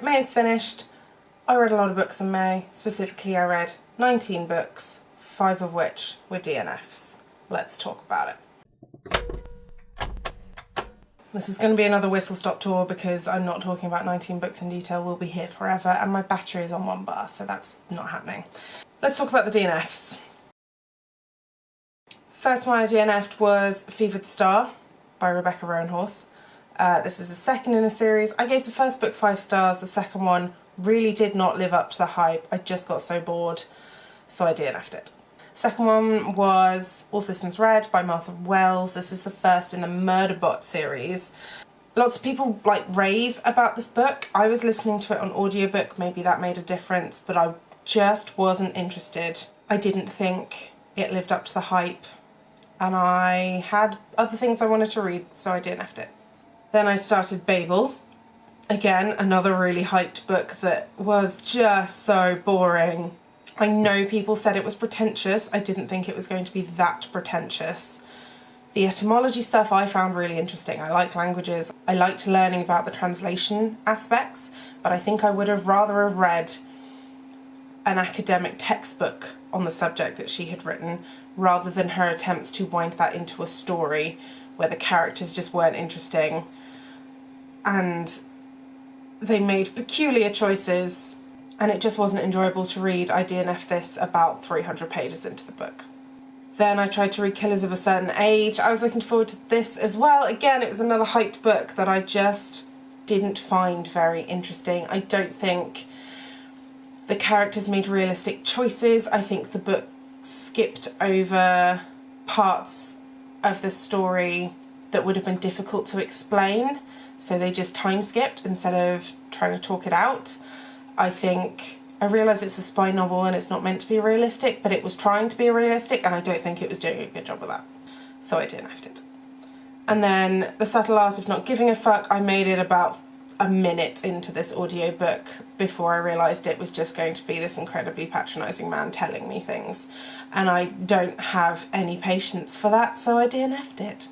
May is finished. I read a lot of books in May. Specifically, I read 19 books, 5 of which were DNFs. Let's talk about it. This is going to be another whistle-stop tour because I'm not talking about 19 books in detail. We'll be here forever, and my battery is on 1 bar, so that's not happening. Let's talk about the DNFs. First one I DNF'd was Fevered Star by Rebecca Roanhorse. This is the second in a series. I gave the first book 5 stars. The second one really did not live up to the hype. I just got so bored, so I DNF'd it. Second one was All Systems Red by Martha Wells. This is the first in the Murderbot series. Lots of people rave about this book. I was listening to it on audiobook, maybe that made a difference, but I just wasn't interested. I didn't think it lived up to the hype, and I had other things I wanted to read, so I DNF'd it. Then I started Babel. Again, another really hyped book that was just so boring. I know people said it was pretentious. I didn't think it was going to be that pretentious. The etymology stuff I found really interesting. I like languages. I liked learning about the translation aspects, but I think I would have rather have read an academic textbook on the subject that she had written rather than her attempts to wind that into a story where the characters just weren't interesting and they made peculiar choices and it just wasn't enjoyable to read. I DNF'd this about 300 pages into the book. Then I tried to read Killers of a Certain Age. I was looking forward to this as well. Again, it was another hyped book that I just didn't find very interesting. I don't think the characters made realistic choices. I think the book skipped over parts of the story that would have been difficult to explain, so they just time skipped instead of trying to talk it out. I realise it's a spy novel and it's not meant to be realistic, but it was trying to be realistic and I don't think it was doing a good job of that. So I DNF'd it. And then The Subtle Art of Not Giving a Fuck, I made it about a minute into this audiobook before I realised it was just going to be this incredibly patronising man telling me things. And I don't have any patience for that, so I DNF'd it.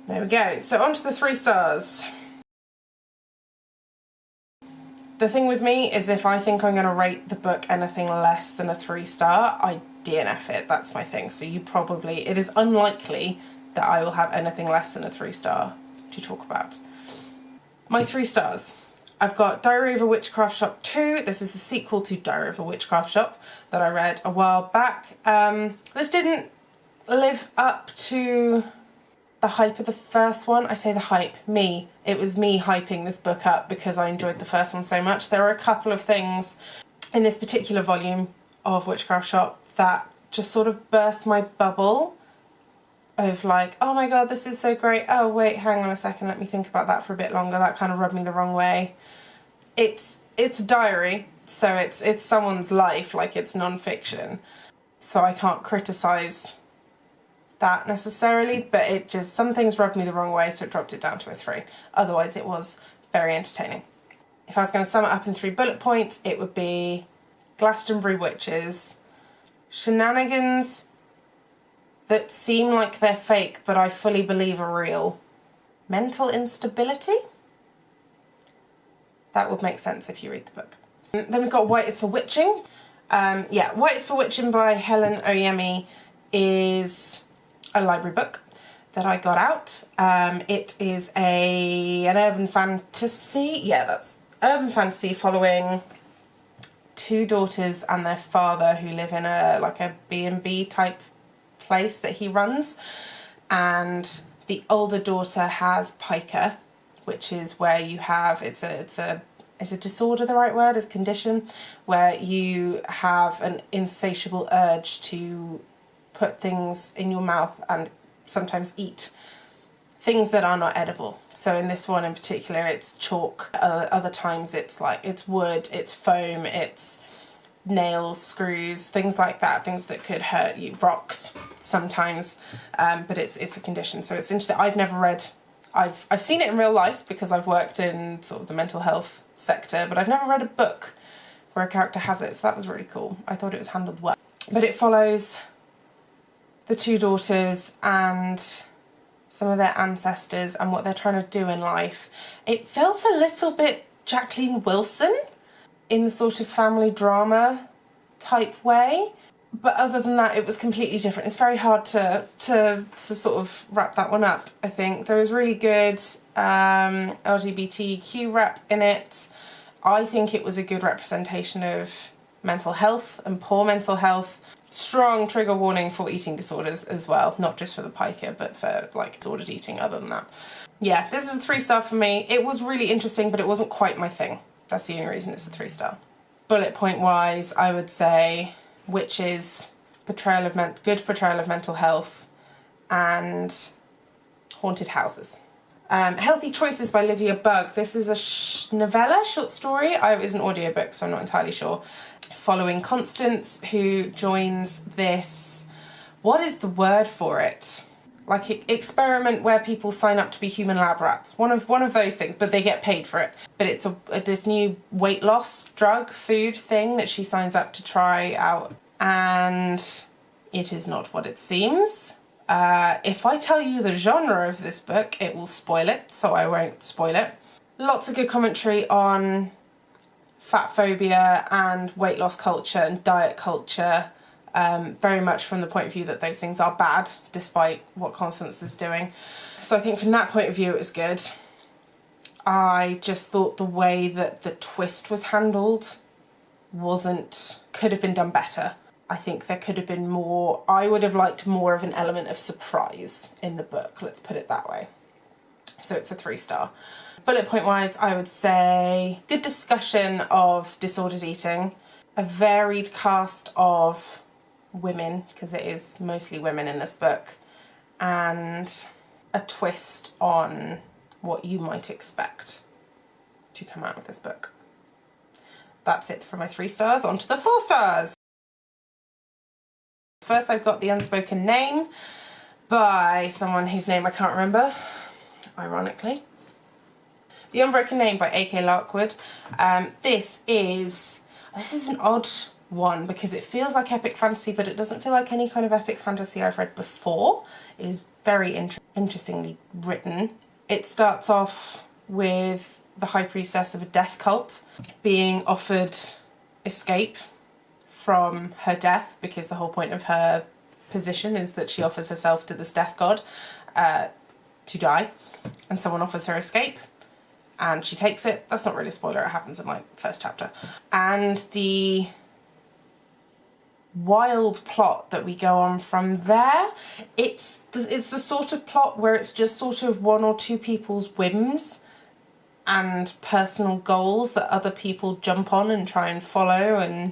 There we go. So on to the 3 stars. The thing with me is if I think I'm going to rate the book anything less than a 3 star, I DNF it. That's my thing. So it is unlikely that I will have anything less than a 3 star to talk about. My 3 stars. I've got Diary of a Witchcraft Shop 2. This is the sequel to Diary of a Witchcraft Shop that I read a while back. This didn't live up to the hype of the first one. I say the hype, me. It was me hyping this book up because I enjoyed the first one so much. There were a couple of things in this particular volume of Witchcraft Shop that just sort of burst my bubble of oh my god, this is so great. Oh wait, hang on a second, let me think about that for a bit longer. That kind of rubbed me the wrong way. It's a diary, so it's someone's life, it's non-fiction. So I can't criticise that necessarily, but some things rubbed me the wrong way, so it dropped it down to a 3. Otherwise it was very entertaining. If I was going to sum it up in 3 bullet points, it would be Glastonbury Witches, shenanigans that seem like they're fake but I fully believe are real, mental instability. That would make sense if you read the book. Then we've got White is for Witching. White is for Witching by Helen Oyemi is a library book that I got out. It is an urban fantasy. Yeah, that's urban fantasy following 2 daughters and their father who live in a B&B type place that he runs, and the older daughter has pica, which is where you have is a disorder the right word? Is condition where you have an insatiable urge to put things in your mouth and sometimes eat things that are not edible. So in this one in particular it's chalk, other times it's wood, it's foam, it's nails, screws, things like that, things that could hurt you, rocks sometimes, but it's a condition. So it's interesting. I've seen it in real life because I've worked in sort of the mental health sector, but I've never read a book where a character has it, so that was really cool. I thought it was handled well. But it follows the 2 daughters and some of their ancestors and what they're trying to do in life. It felt a little bit Jacqueline Wilson in the sort of family drama type way. But other than that, it was completely different. It's very hard to sort of wrap that one up, I think. There was really good LGBTQ rep in it. I think it was a good representation of mental health and poor mental health. Strong trigger warning for eating disorders as well, not just for the piker, but for like disordered eating other than that. Yeah, this was a 3-star for me. It was really interesting, but it wasn't quite my thing. That's the only reason it's a 3-star. Bullet point wise, I would say Witches, good portrayal of mental health, and Haunted Houses. Healthy Choices by Lydia Bugg. This is a novella, short story. It is an audiobook, so I'm not entirely sure. Following Constance, who joins this, what is the word for it? Like experiment where people sign up to be human lab rats. One of those things, but they get paid for it. But it's this new weight loss drug, food thing that she signs up to try out. And it is not what it seems. If I tell you the genre of this book, it will spoil it, so I won't spoil it. Lots of good commentary on fat phobia and weight loss culture and diet culture. Very much from the point of view that those things are bad, despite what Constance is doing. So I think from that point of view it was good. I just thought the way that the twist was handled could have been done better. I think there could have been more, I would have liked more of an element of surprise in the book, let's put it that way. So it's a 3-star. Bullet point wise, I would say good discussion of disordered eating, a varied cast of women, because it is mostly women in this book, and a twist on what you might expect to come out of this book. That's it for my 3 stars. On to the 4 stars. First I've got The Unspoken Name by someone whose name I can't remember, ironically. The Unbroken Name by A.K. Larkwood. This is an odd one because it feels like epic fantasy, but it doesn't feel like any kind of epic fantasy I've read before. It is very interestingly written. It starts off with the high priestess of a death cult being offered escape from her death, because the whole point of her position is that she offers herself to this death god to die, and someone offers her escape and she takes it. That's not really a spoiler, it happens in like first chapter. And the wild plot that we go on from there, it's the sort of plot where it's just sort of one or two people's whims and personal goals that other people jump on and try and follow, and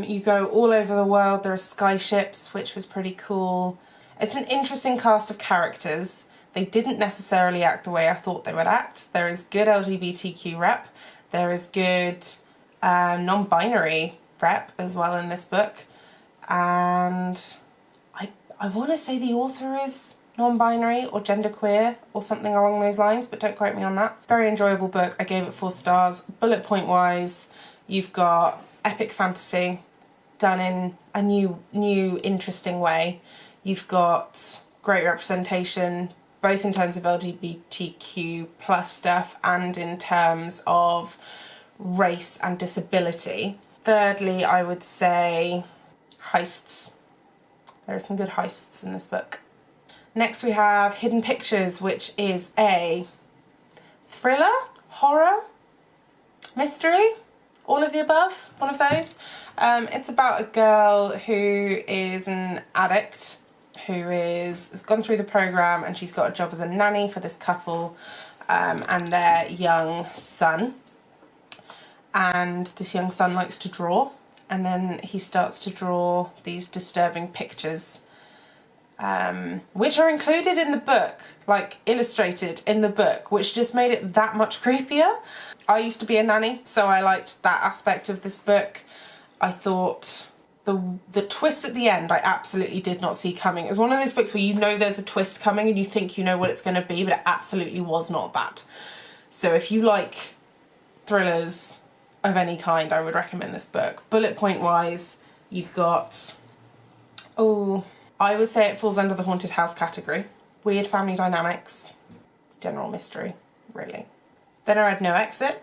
you go all over the world. There are skyships, which was pretty cool. It's an interesting cast of characters. They didn't necessarily act the way I thought they would act. There is good LGBTQ rep. There is good non-binary rep as well in this book. And I want to say the author is non-binary or genderqueer or something along those lines, but don't quote me on that. Very enjoyable book. I gave it 4 stars. Bullet point wise, you've got epic fantasy done in a new interesting way. You've got great representation, both in terms of LGBTQ plus stuff and in terms of race and disability. Thirdly, I would say heists. There are some good heists in this book. Next we have Hidden Pictures, which is a thriller, horror, mystery, all of the above, one of those. It's about a girl who is an addict who has gone through the programme, and she's got a job as a nanny for this couple and their young son. And this young son likes to draw, and then he starts to draw these disturbing pictures, which are included in the book, like illustrated in the book, which just made it that much creepier. I used to be a nanny, so I liked that aspect of this book. I thought the twist at the end I absolutely did not see coming. It was one of those books where you know there's a twist coming and you think you know what it's going to be, but it absolutely was not that. So if you like thrillers of any kind, I would recommend this book. Bullet point wise, you've got, I would say it falls under the haunted house category. Weird family dynamics, general mystery, really. Then I read No Exit,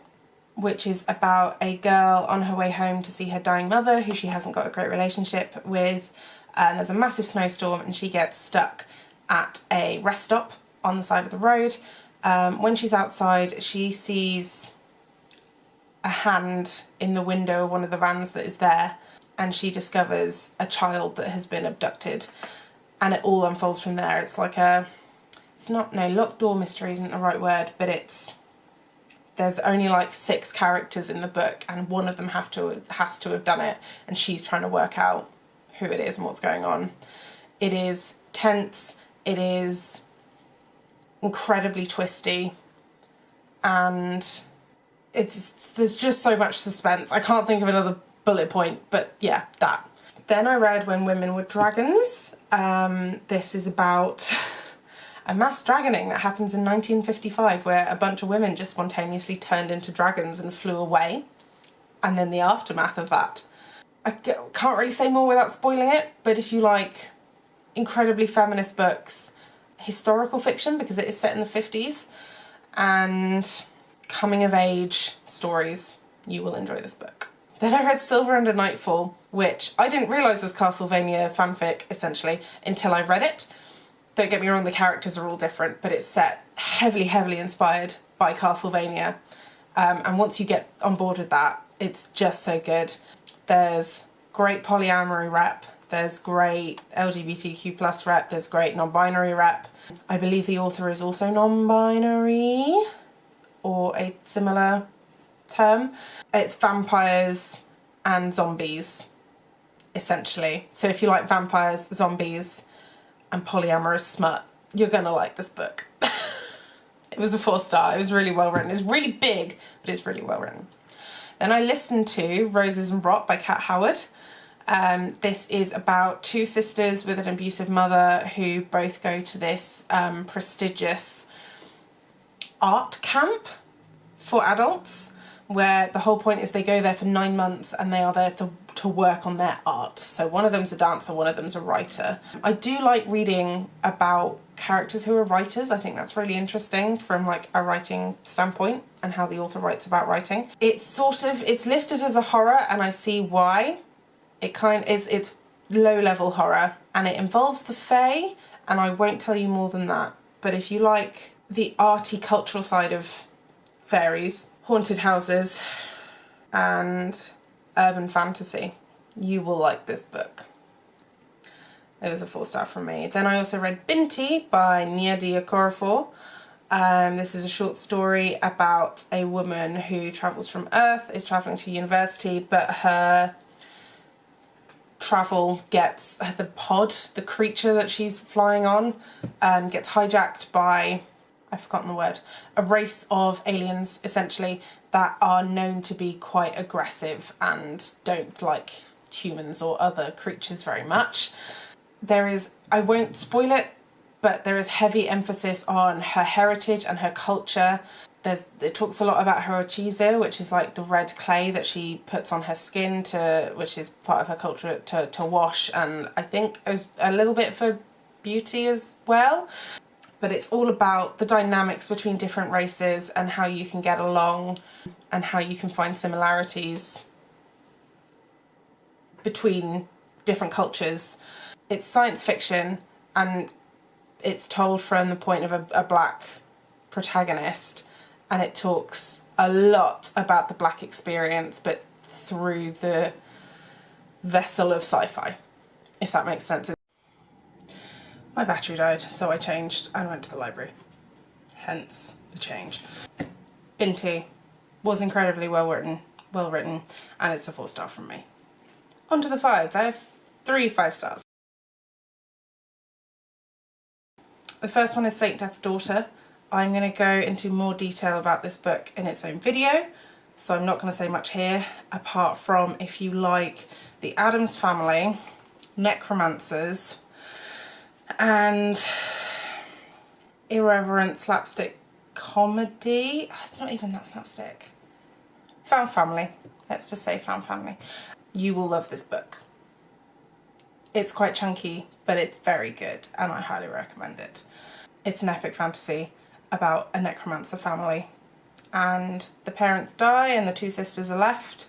which is about a girl on her way home to see her dying mother, who she hasn't got a great relationship with. And there's a massive snowstorm and she gets stuck at a rest stop on the side of the road. When she's outside, she sees a hand in the window of one of the vans that is there, and she discovers a child that has been abducted, and it all unfolds from there. It's like locked door mystery isn't the right word, but there's only like 6 characters in the book, and one of them has to have done it, and she's trying to work out who it is and what's going on. It is tense, it is incredibly twisty, and there's just so much suspense. I can't think of another bullet point, but yeah, that. Then I read When Women Were Dragons. This is about a mass dragoning that happens in 1955, where a bunch of women just spontaneously turned into dragons and flew away, and then the aftermath of that. I can't really say more without spoiling it, but if you like incredibly feminist books, historical fiction, because it is set in the 50s, and coming of age stories, you will enjoy this book. Then I read Silver Under Nightfall, which I didn't realise was Castlevania fanfic, essentially, until I read it. Don't get me wrong, the characters are all different, but it's set heavily, heavily inspired by Castlevania. And once you get on board with that, it's just so good. There's great polyamory rep, there's great LGBTQ plus rep, there's great non-binary rep. I believe the author is also non-binary, or a similar term. It's vampires and zombies, essentially. So if you like vampires, zombies, and polyamorous smut, you're gonna like this book. It was a 4-star, it was really well written. It's really big, but it's really well written. Then I listened to Roses and Rot by Kat Howard. This is about 2 sisters with an abusive mother who both go to this prestigious art camp for adults, where the whole point is they go there for 9 months and they are there to work on their art. So one of them's a dancer, one of them's a writer. I do like reading about characters who are writers. I think that's really interesting from like a writing standpoint and how the author writes about writing. It's listed as a horror, and I see why. It's low-level horror, and it involves the Fae, and I won't tell you more than that. But if you like the arty cultural side of fairies, haunted houses, and urban fantasy, you will like this book. It was a 4-star from me. Then I also read Binti by Nnedi Okorafor. This is a short story about a woman who travels from Earth, is travelling to university, but her travel gets, the creature that she's flying on, gets hijacked by, I've forgotten the word, a race of aliens, essentially, that are known to be quite aggressive and don't like humans or other creatures very much. I won't spoil it, but there is heavy emphasis on her heritage and her culture. It talks a lot about her ochizo, which is like the red clay that she puts on her skin which is part of her culture to wash, and I think a little bit for beauty as well. But it's all about the dynamics between different races and how you can get along and how you can find similarities between different cultures. It's science fiction, and it's told from the point of a black protagonist, and it talks a lot about the black experience, but through the vessel of sci-fi, if that makes sense. My battery died, so I changed and went to the library. Hence the change. Binti was incredibly well written, and it's a 4-star from me. On to the 5s. I have 3 5-stars. The first one is Saint Death's Daughter. I'm going to go into more detail about this book in its own video, so I'm not going to say much here, apart from if you like the Addams Family, necromancers, and irreverent slapstick comedy. It's not even that slapstick. Found family. Let's just say found family. You will love this book. It's quite chunky, but it's very good, and I highly recommend it. It's an epic fantasy about a necromancer family and the parents die and the two sisters are left,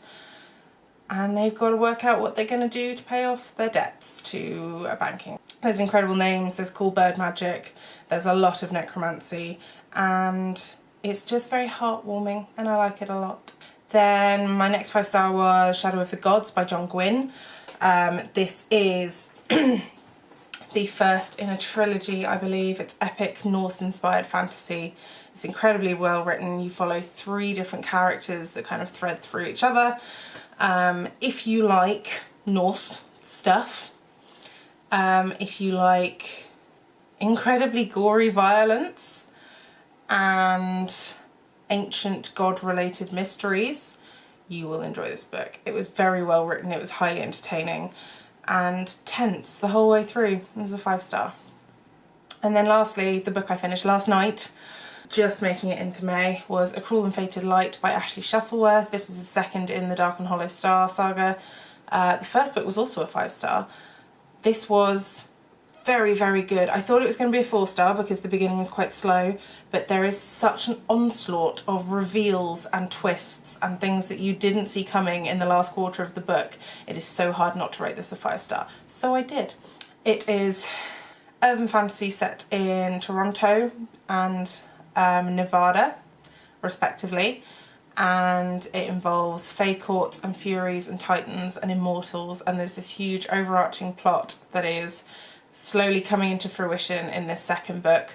and they've got to work out what they're going to do to pay off their debts to a banking. There's incredible names, there's cool bird magic, there's a lot of necromancy, and it's just very heartwarming and I like it a lot. Then my next 5-star was Shadow of the Gods by John Gwynne. This is the first in a trilogy, I believe. It's epic Norse-inspired fantasy. It's incredibly well written. You follow 3 different characters that kind of thread through each other. If you like Norse stuff, if you like incredibly gory violence and ancient god-related mysteries, you will enjoy this book. It was very well written, it was highly entertaining and tense the whole way through. It was a 5-star. And then lastly, the book I finished last night, just making it into May, was A Cruel and Fated Light by Ashley Shuttleworth. This is the second in the Dark and Hollow Star saga. The first book was also a 5-star. This was very, very good. I thought it was going to be a 4-star because the beginning is quite slow, but there is such an onslaught of reveals and twists and things that you didn't see coming in the last quarter of the book. It is so hard not to rate this a 5-star. So I did. It is urban fantasy set in Toronto and Nevada, respectively, and it involves Fae courts and Furies and Titans and Immortals, and there's this huge overarching plot that is slowly coming into fruition in this second book.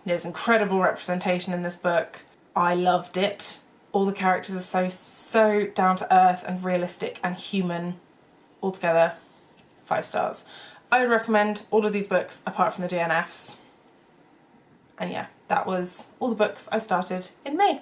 There's incredible representation in this book. I loved it. All the characters are so down to earth and realistic and human. Altogether, 5 stars. I would recommend all of these books apart from the DNFs. And yeah, that was all the books I started in May.